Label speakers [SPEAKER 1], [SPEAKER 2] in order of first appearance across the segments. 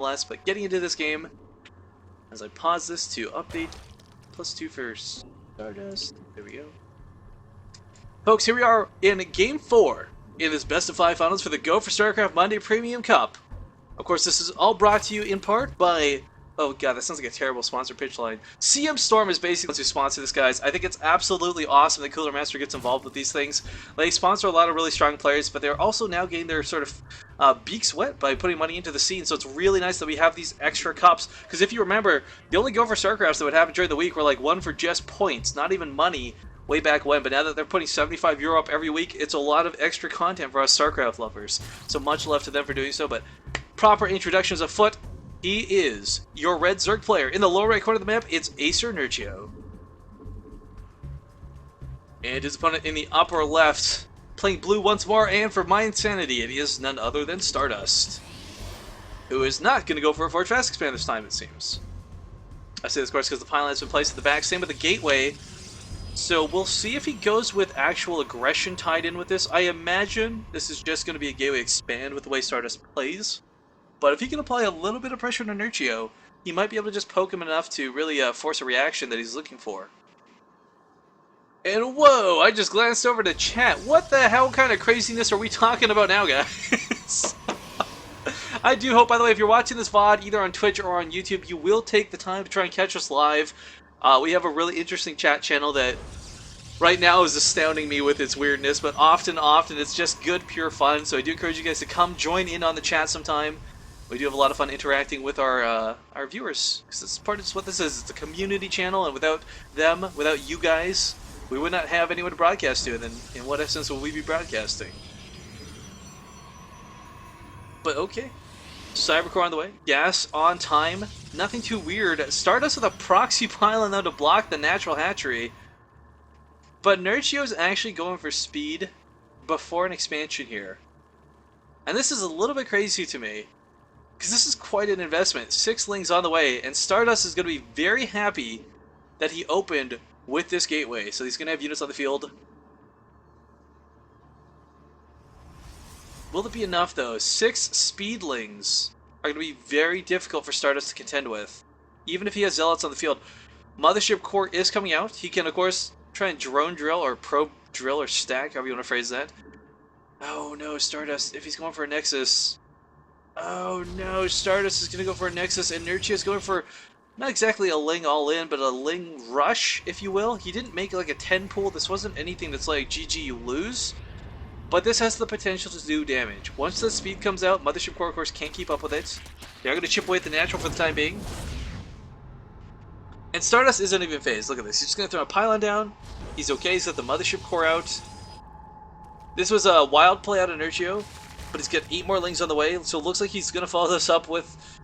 [SPEAKER 1] nonetheless. But getting into this game, as I pause this to update +2 for Stardust. There we go. Folks, here we are in Game 4 in this Best of 5 Finals for the Go for StarCraft Monday Premium Cup. Of course, this is all brought to you in part by... Oh god, that sounds like a terrible sponsor pitch line. CMStorm is basically to sponsor this, guys. I think it's absolutely awesome that Cooler Master gets involved with these things. They sponsor a lot of really strong players, but they're also now getting their sort of beaks wet by putting money into the scene. So it's really nice that we have these extra cups. Because if you remember, the only Go for StarCrafts that would happen during the week were like one for just points, not even money, way back when. But now that they're putting €75 up every week, it's a lot of extra content for us StarCraft lovers. So much love to them for doing so. But proper introductions afoot. He is your red Zerg player. In the lower right corner of the map, it's Acer Nerchio. And his opponent in the upper left, playing blue once more, and for my insanity, it is none other than Stardust, who is not going to go for a Forge Fast Expand this time, it seems. I say this, of course, because the pylon has been placed at the back. Same with the gateway. So we'll see if he goes with actual aggression tied in with this. I imagine this is just going to be a gateway expand with the way Stardust plays. But if he can apply a little bit of pressure on Nerchio, he might be able to just poke him enough to really force a reaction that he's looking for. And whoa, I just glanced over to chat. What the hell kind of craziness are we talking about now, guys? I do hope, by the way, if you're watching this VOD either on Twitch or on YouTube, you will take the time to try and catch us live. We have a really interesting chat channel that right now is astounding me with its weirdness, but often it's just good, pure fun. So I do encourage you guys to come join in on the chat sometime. We do have a lot of fun interacting with our viewers, because it's part of what this is. It's a community channel, and without them, without you guys, we would not have anyone to broadcast to. And then, in what essence would we be broadcasting? But okay, Cybercore on the way. Gas on time. Nothing too weird. Stardust with a proxy pylon now to block the natural hatchery. But Nerchio's actually going for speed before an expansion here, and this is a little bit crazy to me. Because this is quite an investment. 6 lings on the way, and Stardust is going to be very happy that he opened with this gateway. So he's going to have units on the field. Will it be enough, though? 6 speedlings are going to be very difficult for Stardust to contend with, even if he has zealots on the field. Mothership Core is coming out. He can, of course, try and drone drill or probe drill or stack, however you want to phrase that. Oh no, Stardust, if he's going for a Nexus... Oh no, Stardust is going to go for a Nexus, and Nerchio is going for not exactly a Ling all-in, but a Ling rush, if you will. He didn't make like a 10 pool. This wasn't anything that's like, GG, you lose. But this has the potential to do damage. Once the speed comes out, Mothership Core, of course, can't keep up with it. They're going to chip away at the natural for the time being. And Stardust isn't even phased. Look at this. He's just going to throw a pylon down. He's okay. He's got the Mothership Core out. This was a wild play out of Nerchio, but he's got 8 more lings on the way, so it looks like he's going to follow this up with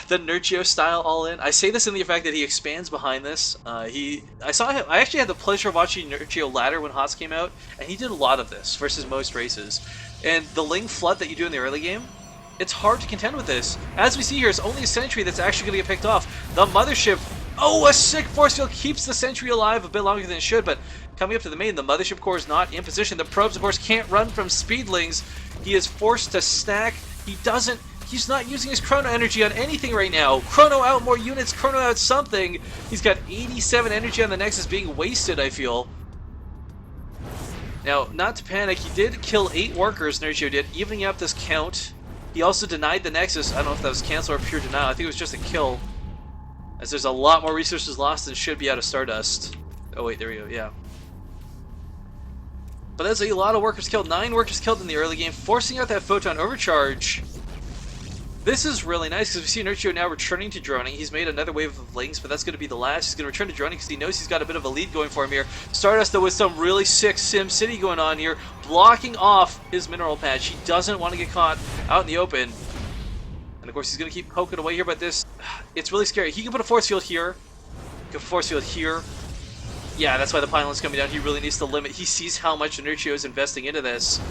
[SPEAKER 1] the Nerchio style all-in. I say this in the fact that he expands behind this. I actually had the pleasure of watching Nerchio ladder when HOTS came out, and he did a lot of this versus most races. And the ling flood that you do in the early game, it's hard to contend with this. As we see here, it's only a sentry that's actually going to get picked off. The Mothership, oh, a sick force field keeps the sentry alive a bit longer than it should, but coming up to the main, the Mothership Core is not in position. The probes, of course, can't run from speedlings. He is forced to stack. He's not using his chrono energy on anything right now. Chrono out more units, chrono out something. He's got 87 energy on the Nexus being wasted, I feel. Now, not to panic, he did kill 8 workers, Nerchio did, evening out this count. He also denied the Nexus. I don't know if that was cancel or pure denial. I think it was just a kill, as there's a lot more resources lost than should be out of Stardust. Oh wait, there we go, yeah. But that's a lot of workers killed. 9 workers killed in the early game, forcing out that photon overcharge. This is really nice because we see Nerchio now returning to droning. He's made another wave of lings, but that's going to be the last. He's going to return to droning because he knows he's got a bit of a lead going for him here. Stardust, though, with some really sick Sim City going on here, blocking off his mineral patch. He doesn't want to get caught out in the open. And of course, he's going to keep poking away here, but it's really scary. He can put a force field here. He can put a force field here. Yeah, that's why the pylon's coming down. He really needs to limit. He sees how much Nerchio is investing into this.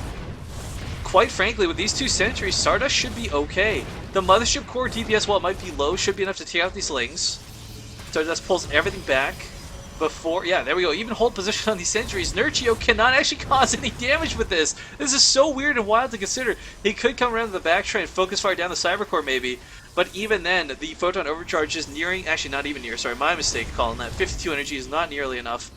[SPEAKER 1] Quite frankly, with these 2 sentries, Stardust should be okay. The Mothership Core DPS, while it might be low, should be enough to take out these lings. Stardust pulls everything back. before, yeah, there we go. Even hold position on these sentries. Nerchio cannot actually cause any damage with this. This is so weird and wild to consider. He could come around to the back, try and focus fire down the Cybercore maybe, but even then, the photon overcharge is nearing, actually not even near, sorry, my mistake calling that. 52 energy is not nearly enough.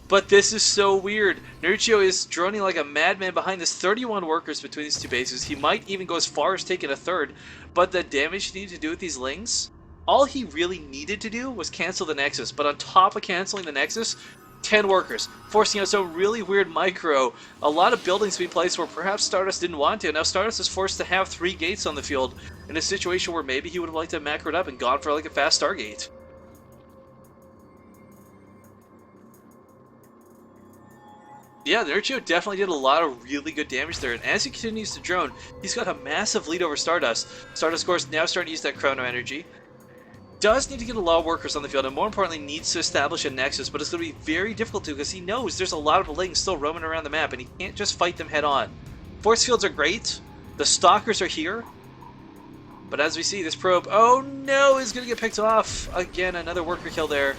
[SPEAKER 1] But this is so weird. Nerchio is droning like a madman behind this. 31 workers between these two bases. He might even go as far as taking a third, but the damage he needed to do with these lings, all he really needed to do was cancel the Nexus, but on top of canceling the Nexus, 10 workers, forcing out some really weird micro, a lot of buildings being placed where perhaps Stardust didn't want to. Now Stardust is forced to have 3 gates on the field in a situation where maybe he would have liked to have macroed up and gone for like a fast Stargate. Yeah, Nerchio definitely did a lot of really good damage there, and as he continues to drone, he's got a massive lead over Stardust. Stardust, of course, now starting to use that chrono energy. Does need to get a lot of workers on the field, and more importantly needs to establish a Nexus, but it's going to be very difficult to because he knows there's a lot of lings still roaming around the map, and he can't just fight them head on. Force fields are great, the Stalkers are here, but as we see, this probe, oh no, is going to get picked off. Again, another worker kill there.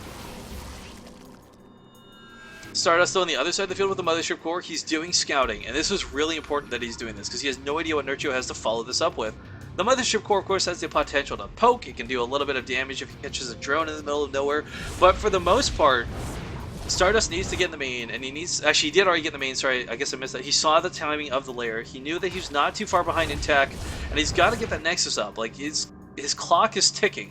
[SPEAKER 1] Stardust though on the other side of the field with the Mothership Core, he's doing scouting, and this is really important that he's doing this, because he has no idea what Nerchio has to follow this up with. The Mothership Core, of course, has the potential to poke. It can do a little bit of damage if he catches a drone in the middle of nowhere. But for the most part, Stardust needs to get in the main, and he needs... Actually, he did already get in the main, sorry, I guess I missed that. He saw the timing of the layer. He knew that he was not too far behind in tech, and he's got to get that Nexus up. Like, his clock is ticking.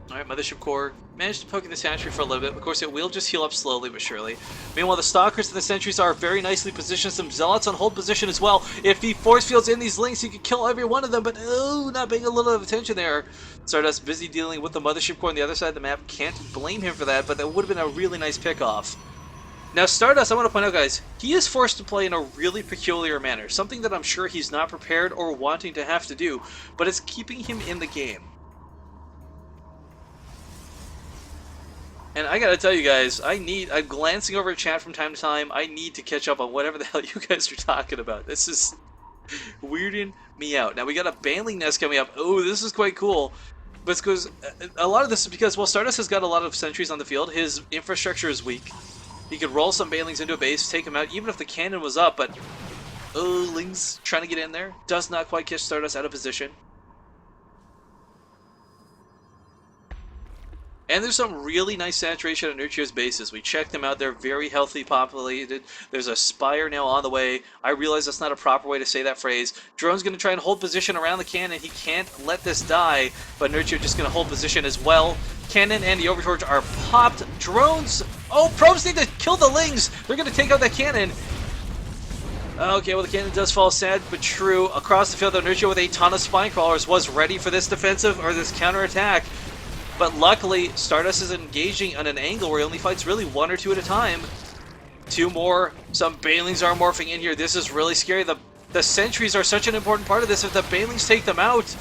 [SPEAKER 1] Alright, Mothership Core managed to poke in the Sentry for a little bit. Of course, it will just heal up slowly but surely. Meanwhile, the Stalkers and the Sentries are very nicely positioned. Some Zealots on hold position as well. If he force fields in these links, he could kill every one of them, but oh, not paying a little of attention there. Stardust busy dealing with the Mothership Core on the other side of the map. Can't blame him for that, but that would have been a really nice pickoff. Now, Stardust, I want to point out, guys, he is forced to play in a really peculiar manner. Something that I'm sure he's not prepared or wanting to have to do, but it's keeping him in the game. And I gotta tell you guys, I'm glancing over chat from time to time, I need to catch up on whatever the hell you guys are talking about. This is weirding me out. Now we got a Baneling Nest coming up. Oh, this is quite cool. But it's because, a lot of this is because, well, Stardust has got a lot of sentries on the field, his infrastructure is weak. He could roll some Banelings into a base, take him out, even if the cannon was up, but... Oh, Ling's trying to get in there. Does not quite catch Stardust out of position. And there's some really nice saturation at Nerchio's bases. We checked them out. They're very healthy populated. There's a Spire now on the way. I realize that's not a proper way to say that phrase. Drone's going to try and hold position around the cannon. He can't let this die, but Nerchio just going to hold position as well. Cannon and the Overcharge are popped. Drones... Oh, probes need to kill the Lings. They're going to take out that cannon. Okay, well, the cannon does fall, sad but true. Across the field, though, Nerchio with a ton of Spine Crawlers was ready for this defensive, or this counterattack. But luckily, Stardust is engaging on an angle where he only fights really 1 or 2 at a time. 2 more. Some Banelings are morphing in here. This is really scary. The sentries are such an important part of this. If the Banelings take them out,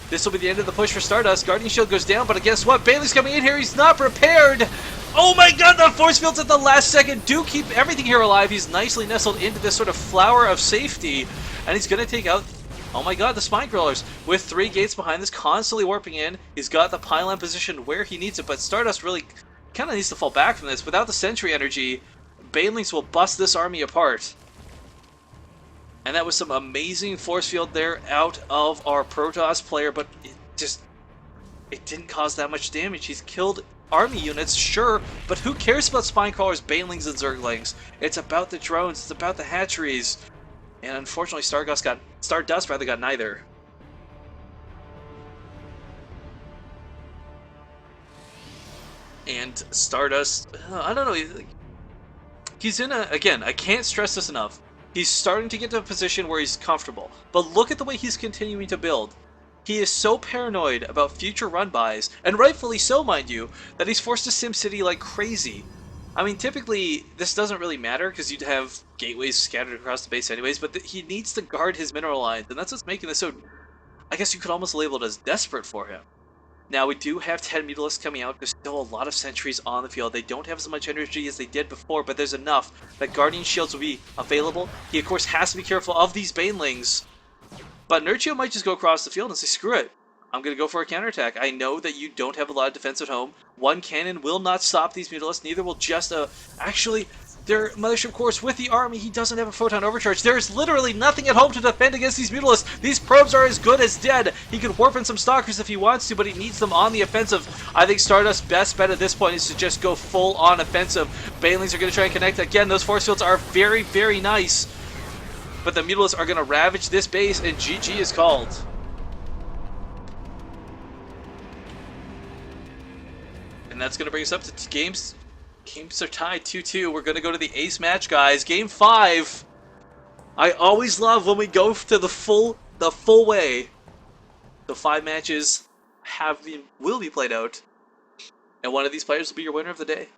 [SPEAKER 1] this will be the end of the push for Stardust. Guardian Shield goes down, but guess what? Baneling's coming in here. He's not prepared. Oh my god, the force fields at the last second do keep everything here alive. He's nicely nestled into this sort of flower of safety, and he's going to take out... Oh my god, the Spine Crawlers with 3 gates behind this, constantly warping in. He's got the pylon positioned where he needs it, but Stardust really kind of needs to fall back from this. Without the Sentry energy, Banelings will bust this army apart. And that was some amazing force field there out of our Protoss player, but it didn't cause that much damage. He's killed army units, sure, but who cares about Spine Crawlers, Banelings, and Zerglings? It's about the drones, it's about the hatcheries. And unfortunately, Stardust got neither. And Stardust, I don't know, he's in a, again, I can't stress this enough, he's starting to get to a position where he's comfortable. But look at the way he's continuing to build. He is so paranoid about future run-bys, and rightfully so, mind you, that he's forced to SimCity like crazy. I mean, typically, this doesn't really matter, because you'd have gateways scattered across the base anyways, but he needs to guard his mineral lines, and that's what's making this so... I guess you could almost label it as desperate for him. Now, we do have 10 Mutalisks coming out. There's still a lot of sentries on the field. They don't have as much energy as they did before, but there's enough that Guardian Shields will be available. He, of course, has to be careful of these Banelings. But Nerchio might just go across the field and say, screw it. I'm going to go for a counterattack. I know that you don't have a lot of defense at home. One cannon will not stop these Mutalisks. Neither will just actually, their Mothership Course with the army, he doesn't have a Photon Overcharge. There's literally nothing at home to defend against these Mutalisks. These probes are as good as dead. He could warp in some Stalkers if he wants to, but he needs them on the offensive. I think Stardust's best bet at this point is to just go full-on offensive. Banelings are going to try and connect. Again, those force fields are very, very nice. But the Mutalisks are going to ravage this base, and GG is called. And that's going to bring us up to games. Games are tied 2-2. We're going to go to the ace match, guys. Game 5. I always love when we go to the full way. The 5 matches will be played out, and one of these players will be your winner of the day.